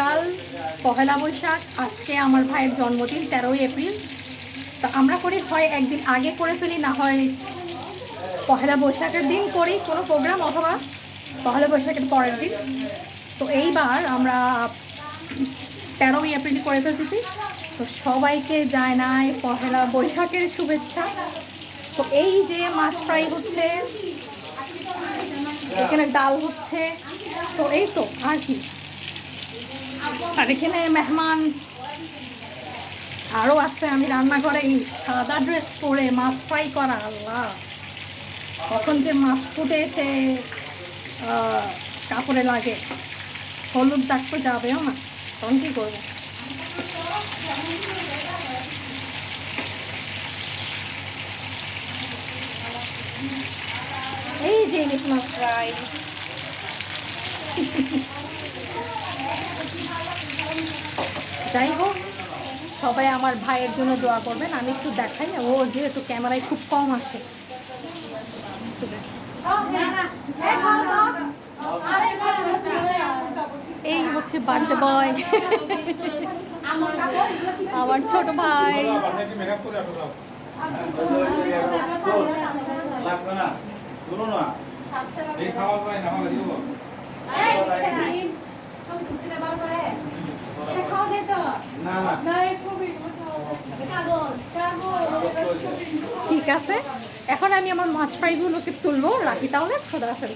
কাল পহেলা বৈশাখ, আজকে আমার ভাইয়ের জন্মদিন 13ই এপ্রিল। তো আমরা করি হয় একদিন আগে করে ফেলি, না হয় পহেলা বৈশাখের দিন করি কোনো প্রোগ্রাম, অথবা পহেলা বৈশাখের পরের দিন। তো এইবার আমরা 13ই এপ্রিল করে ফেলতেছি। তো সবাইকে জানাই পহেলা বৈশাখের শুভেচ্ছা। তো এই যে মাছ ফ্রাই হচ্ছে, এখানে ডাল হচ্ছে, তো এই তো আর কি। আর এখানে মেহমান আরও আছে। আমি রান্নাঘরে এই সাদা ড্রেস পরে মাছ ফ্রাই করা, আল্লাহ, কখন যে মাছ ফুটে এসে কাপড়ে লাগে, হলুদ দাগ তো যাবেও না, তখন কী করবো। এই যে ইলিশ মাছ ফ্রাই। যাই হোক, সবাই আমার ভাইয়ের জন্য দোয়া করবেন। আমি একটু দেখাই, ও যেহেতু ক্যামেরায় খুব কম আসে। এই হচ্ছে বার্থডে বয়, আমার ছোট ভাই। ঠিক আছে, এখন আমি আমার মাছ ফ্রাইগুলোকে তুলবো, রাখি তাহলে। খোদা হাফেজ।